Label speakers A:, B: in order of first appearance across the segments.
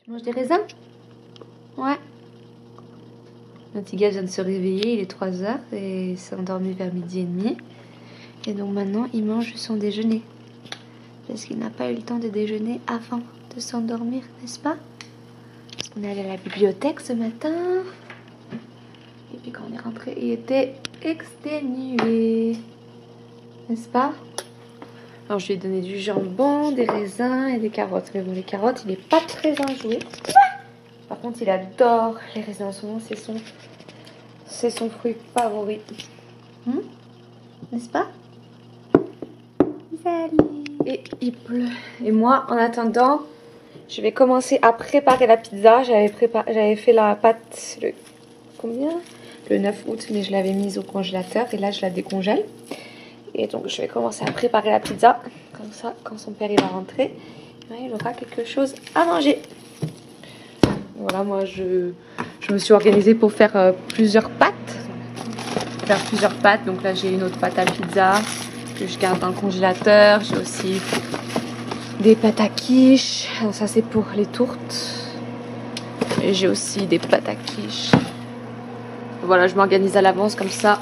A: Tu manges des raisins? Ouais. Le petit gars vient de se réveiller, il est 3h et il s'est endormi vers 12h30. Et donc maintenant, il mange son déjeuner. Parce qu'il n'a pas eu le temps de déjeuner avant de s'endormir, n'est-ce pas? Parce qu'on est allé à la bibliothèque ce matin. Et puis quand on est rentré, il était exténué. N'est-ce pas? Alors je lui ai donné du jambon, des raisins et des carottes. Mais bon, les carottes, il n'est pas très enjoué. Par contre, il adore les raisins en ce moment. C'est son fruit favori. N'est-ce pas? Salut. Et il pleut. Et moi, en attendant, je vais commencer à préparer la pizza. J'avais fait la pâte le 9 août, mais je l'avais mise au congélateur. Et là, je la décongèle. Et donc, je vais commencer à préparer la pizza. Comme ça, quand son père il va rentrer, il aura quelque chose à manger. Voilà, moi, je me suis organisée pour faire plusieurs pâtes. Donc là, j'ai une autre pâte à pizza que je garde dans le congélateur. J'ai aussi des pâtes à quiche. Alors, ça, c'est pour les tourtes. Et j'ai aussi des pâtes à quiche. Voilà, je m'organise à l'avance comme ça.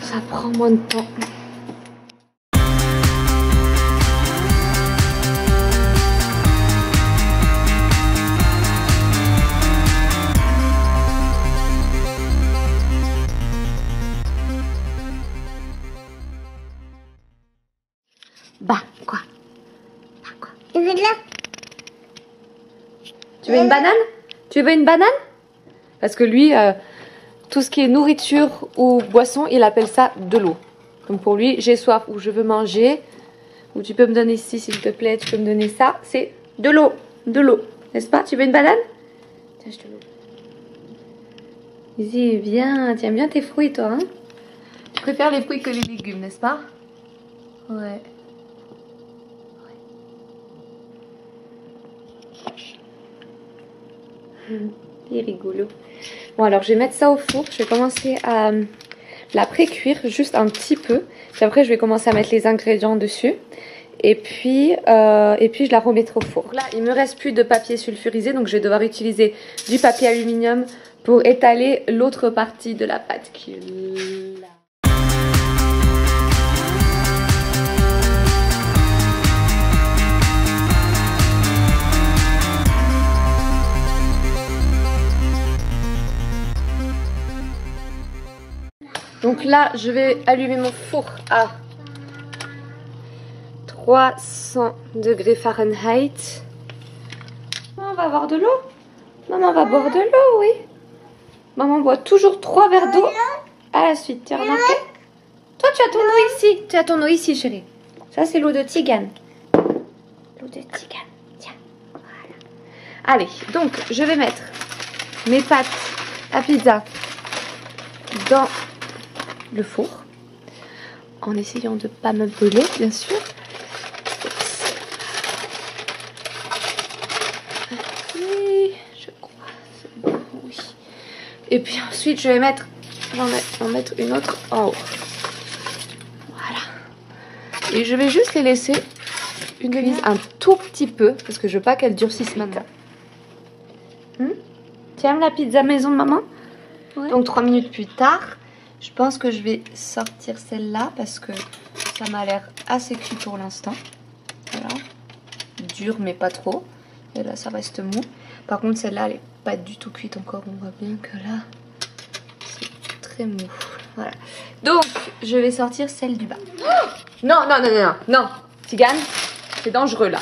A: Ça prend moins de temps. Bah, quoi?
B: Je vais là.
A: Tu veux une banane? Tu veux une banane? Parce que lui, tout ce qui est nourriture ou boisson, il appelle ça de l'eau. Donc pour lui, j'ai soif ou je veux manger, ou tu peux me donner ci s'il te plaît, tu peux me donner ça, c'est de l'eau. De l'eau, n'est-ce pas? Tu veux une banane? Tiens, je te l'ouvre. Vas-y, viens, tu aimes bien tes fruits toi, hein? Tu préfères les fruits que les légumes, n'est-ce pas? Ouais. Il est rigolo. Bon, alors je vais mettre ça au four. Je vais commencer à la pré-cuire juste un petit peu. Puis après, je vais commencer à mettre les ingrédients dessus. Et puis je la remettrai au four. Là, il me reste plus de papier sulfurisé. Donc, je vais devoir utiliser du papier aluminium pour étaler l'autre partie de la pâte qui est là. Donc là, je vais allumer mon four à 300 degrés Fahrenheit. On va avoir de l'eau. Maman va boire de l'eau, oui. Maman boit toujours 3 verres d'eau à la suite. Tu as remarqué? Toi, tu as ton eau ici. Tu as ton eau ici, chérie. Ça, c'est l'eau de Tigane. L'eau de Tigane. Tiens, voilà. Allez, donc, je vais mettre mes pâtes à pizza dans le four en essayant de ne pas me brûler, bien sûr. Oui, je crois, c'est bon, oui. Et puis ensuite je vais mettre, en mettre une autre en haut. Voilà. Et je vais juste les laisser une demi un tout petit peu parce que je veux pas qu'elle durcisse maintenant. Tu aimes la pizza maison de maman? Ouais. Donc 3 minutes plus tard, je pense que je vais sortir celle-là parce que ça m'a l'air assez cuit pour l'instant. Voilà. Dur mais pas trop. Et là ça reste mou. Par contre celle-là elle est pas du tout cuite encore. On voit bien que là c'est très mou. Voilà. Donc je vais sortir celle du bas. Oh non, non, non, non, non, non. Tigane, c'est dangereux là.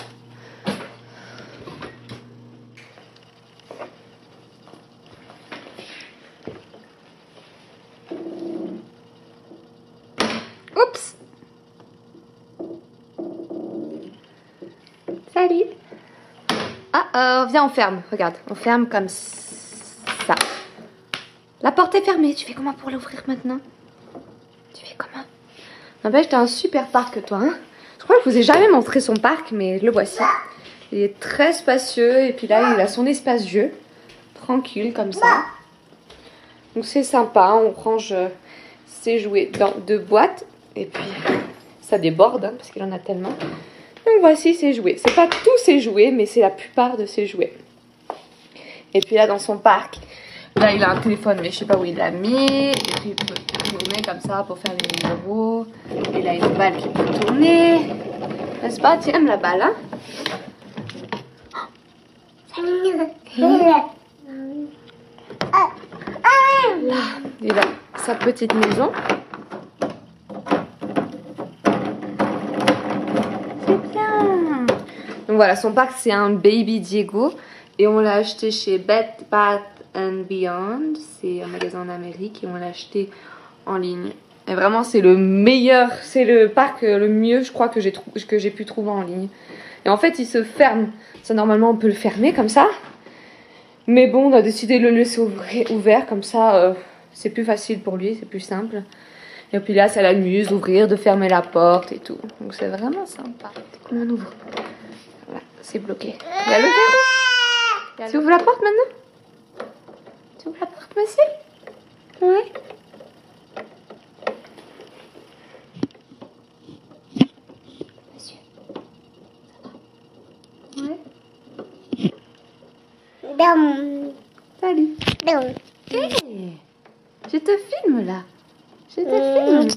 A: Oups. Salut. Ah, viens, on ferme. Regarde, on ferme comme ça. La porte est fermée. Tu fais comment pour l'ouvrir maintenant? Tu fais comment? N'empêche, t'as un super parc, toi. Hein, je crois que je vous ai jamais montré son parc, mais le voici. Il est très spacieux. Et puis là, il a son espace jeu. Tranquille, comme ça. Donc c'est sympa. On range ses jouets dans 2 boîtes. Et puis, ça déborde, hein, parce qu'il en a tellement. Donc voici ses jouets. C'est pas tous ses jouets, mais c'est la plupart de ses jouets. Et puis là dans son parc, là il a un téléphone mais je sais pas où il l'a mis. Et puis il peut tourner comme ça pour faire les numéros. Et là il a une balle qui peut tourner. N'est-ce pas? Tu aimes la balle, hein? Là, il a sa petite maison. C'est bien. Donc voilà, son parc c'est un Baby Diego. Et on l'a acheté chez Bed Bath & Beyond. C'est un magasin en Amérique et on l'a acheté en ligne. Et vraiment c'est le meilleur, c'est le parc le mieux je crois que j'ai pu trouver en ligne. Et en fait il se ferme. Ça normalement on peut le fermer comme ça. Mais bon on a décidé de le laisser ouvert comme ça c'est plus facile pour lui, c'est plus simple. Et puis là ça l'amuse d'ouvrir, de fermer la porte et tout. Donc c'est vraiment sympa. Comment on ouvre? Voilà, c'est bloqué. Il y a le verrou. Tu ouvres la porte maintenant? Tu ouvres la porte monsieur? Oui. Monsieur. Ça va? Ouais. Salut. Hey, je te filme là. Je te filme.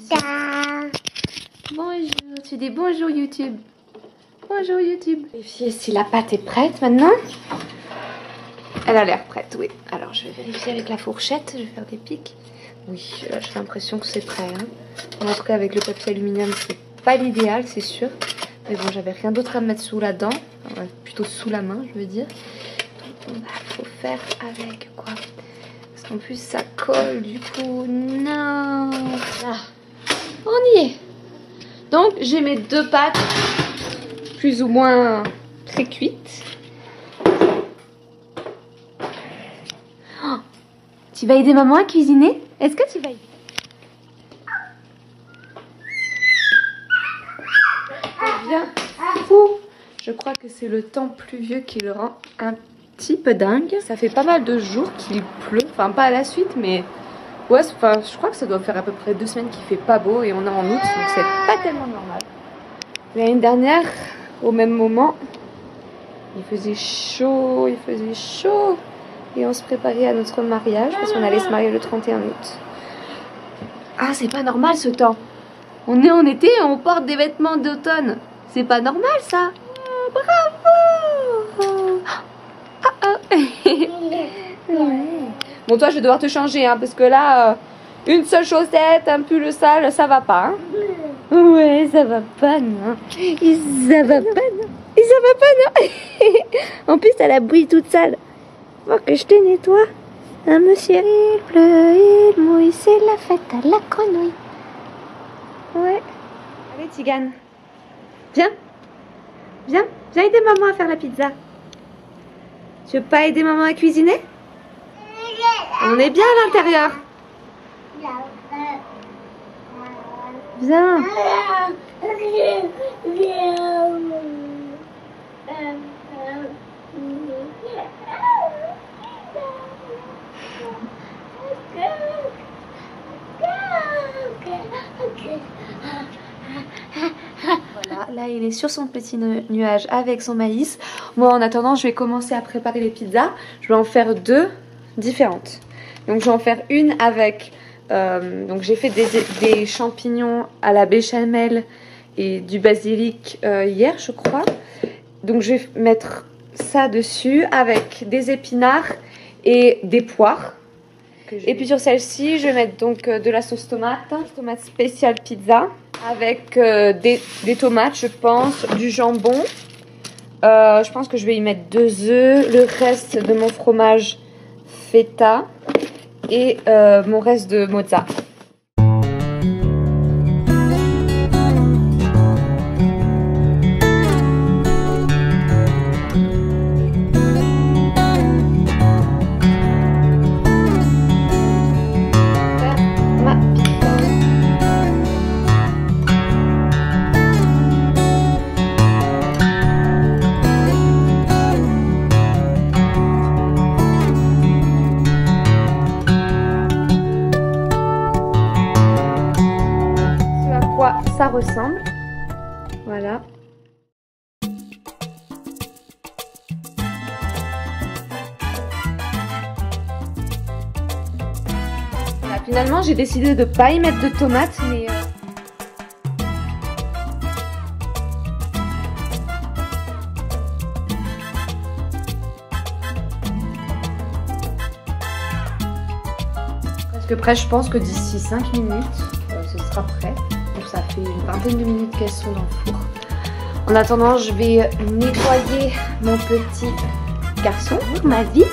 A: Bonjour. Tu dis bonjour YouTube. Bonjour YouTube. Vérifier si la pâte est prête maintenant. Elle a l'air prête, oui. Alors je vais vérifier avec la fourchette. Je vais faire des pics. Oui, là j'ai l'impression que c'est prêt. Hein. En tout cas avec le papier aluminium c'est pas l'idéal, c'est sûr. Mais bon, j'avais rien d'autre à mettre sous la dent. Enfin, plutôt sous la main, je veux dire. Il faut faire avec quoi? Parce qu'en plus ça colle du coup. Non. Là. On y est. Donc j'ai mes deux pâtes plus ou moins très cuites. Oh, tu vas aider maman à cuisiner? Est-ce que tu vas aider? Bien fou. Je crois que c'est le temps pluvieux qui le rend un petit peu dingue. Ça fait pas mal de jours qu'il pleut. Enfin pas à la suite mais ouais, enfin, je crois que ça doit faire à peu près 2 semaines qu'il fait pas beau et on est en août donc c'est pas tellement normal. L'année dernière, au même moment, il faisait chaud et on se préparait à notre mariage parce qu'on allait se marier le 31 août. Ah, c'est pas normal ce temps. On est en été et on porte des vêtements d'automne. C'est pas normal ça. Oh, bravo. Ouais. Bon, toi je vais devoir te changer hein, parce que là une seule chaussette, un pull sale, ça va pas hein. Ouais, ça va pas non. Ça va pas non. Ça va pas non. En plus t'as la bouille toute sale. Faut que je te nettoie. Hein monsieur? Il pleut, il mouille, c'est la fête à la grenouille. Ouais. Allez Tigane. Viens. Viens aider maman à faire la pizza. Tu veux pas aider maman à cuisiner? On est bien à l'intérieur. Viens. Voilà, là il est sur son petit nuage avec son maïs. Moi en attendant je vais commencer à préparer les pizzas. Je vais en faire 2 différentes. Donc je vais en faire une avec donc j'ai fait des champignons à la béchamel et du basilic hier je crois. Donc je vais mettre ça dessus avec des épinards et des poires. Et puis sur celle-ci je vais mettre donc de la sauce tomate spéciale pizza avec des tomates je pense, du jambon. Je pense que je vais y mettre 2 œufs, le reste de mon fromage feta et mon reste de mozza. Ça ressemble, voilà. Finalement, j'ai décidé de pas y mettre de tomates, mais... Presque prêt, je pense que d'ici 5 minutes, ce sera prêt. Donc ça fait une vingtaine de minutes qu'elles sont dans le four. En attendant, je vais nettoyer mon petit garçon pour ma vie.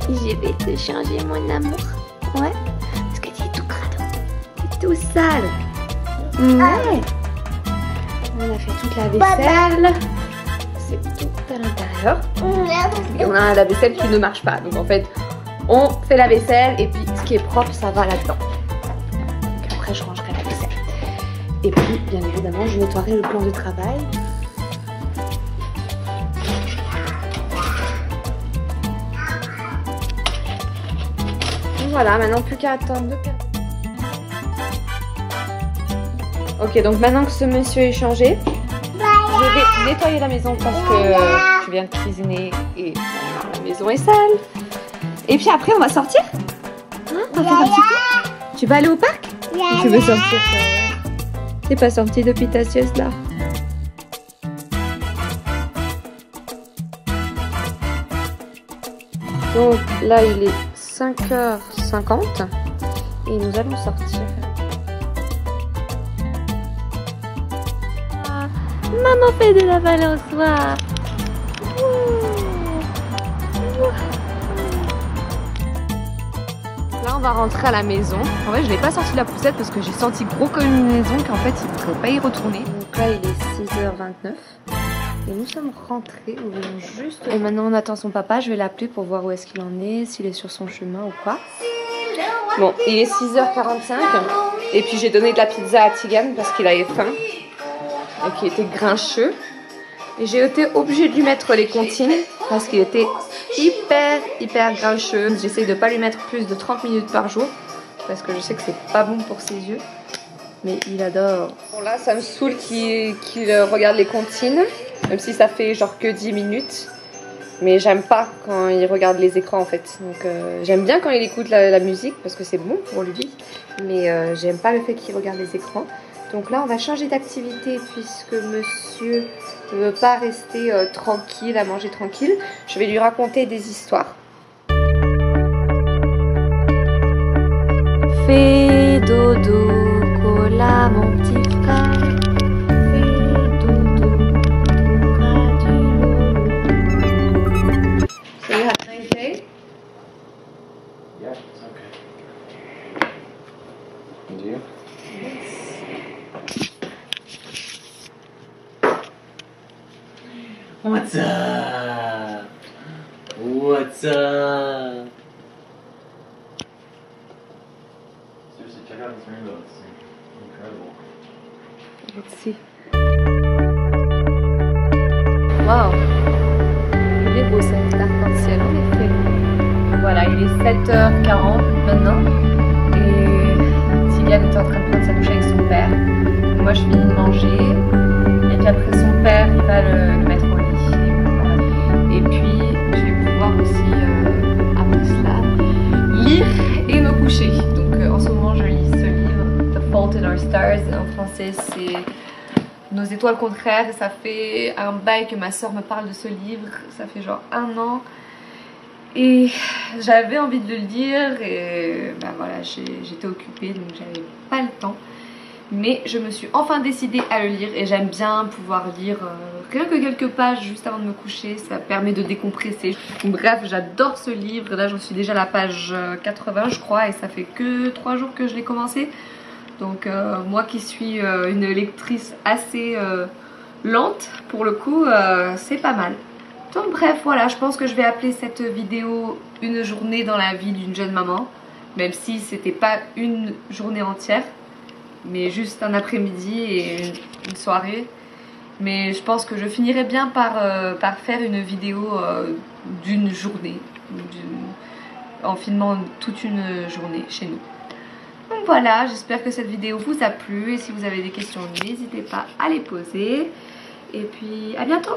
A: Je vais te changer mon amour. Ouais, parce que tu es tout crado, tu es tout sale. Ouais. On a fait toute la vaisselle. C'est tout à l'intérieur. Et on a la vaisselle qui ne marche pas. Donc en fait, on fait la vaisselle et puis ce qui est propre, ça va là-dedans. Donc après, je rangerai la vaisselle. Et puis, bien évidemment, je nettoierai le plan de travail. Voilà, maintenant plus qu'à attendre 2 quarts. Ok, donc maintenant que ce monsieur est changé, je vais nettoyer la maison parce que je viens de cuisiner et la maison est sale. Et puis après, on va sortir. Hein, on va faire un petit tour. Tu vas aller au parc? Tu veux sortir? T'es pas sorti depuis ta sieste là? Donc là, il est 5h50 et nous allons sortir. Ah, maman fait de la balançoire. Là, on va rentrer à la maison. En fait, je n'ai pas sorti la poussette parce que j'ai senti gros comme une maison qu'en fait, il ne pourrait pas y retourner. Donc là, il est 6h29. Et nous sommes rentrés, nous venons juste... Et maintenant on attend son papa, je vais l'appeler pour voir où est-ce qu'il en est, s'il est sur son chemin ou quoi. Bon, il est 6h45 et puis j'ai donné de la pizza à Tigan parce qu'il avait faim et qu'il était grincheux. Et j'ai été obligée de lui mettre les comptines parce qu'il était hyper grincheux. J'essaye de ne pas lui mettre plus de 30 minutes par jour parce que je sais que c'est pas bon pour ses yeux. Mais il adore. Bon là, ça me saoule qu'il regarde les comptines. Même si ça fait genre que 10 minutes. Mais j'aime pas quand il regarde les écrans en fait. Donc j'aime bien quand il écoute la musique parce que c'est bon pour lui. Mais j'aime pas le fait qu'il regarde les écrans. Donc là on va changer d'activité puisque monsieur ne veut pas rester tranquille, à manger tranquille. Je vais lui raconter des histoires. Fais dodo, cola mon petit frère.
C: What's up? What's up? Seriously, check out this rainbow. It's incredible.
A: Let's see. Wow. Il est beau cet arc-en-ciel en effet. Voilà, il est 7h40 maintenant. Et Tigan est en train de prendre sa douche avec son père. Moi je finis de manger. Et puis après son père, il va le mettre au lit. Et puis je vais pouvoir aussi, après cela, lire et me coucher. Donc en ce moment je lis ce livre, The Fault in Our Stars. En français c'est Nos étoiles contraires. Et ça fait un bail que ma soeur me parle de ce livre. Ça fait genre 1 an. Et j'avais envie de le lire et ben voilà, j'étais occupée donc j'avais pas le temps. Mais je me suis enfin décidée à le lire et j'aime bien pouvoir lire rien que quelques pages juste avant de me coucher. Ça permet de décompresser. Bref, j'adore ce livre. Là, j'en suis déjà à la page 80 je crois et ça fait que 3 jours que je l'ai commencé. Donc moi qui suis une lectrice assez lente pour le coup, c'est pas mal. Donc bref, voilà, je pense que je vais appeler cette vidéo une journée dans la vie d'une jeune maman. Même si c'était pas une journée entière, mais juste un après-midi et une soirée. Mais je pense que je finirai bien par faire une vidéo d'une journée, en filmant toute une journée chez nous. Donc voilà, j'espère que cette vidéo vous a plu et si vous avez des questions, n'hésitez pas à les poser. Et puis à bientôt!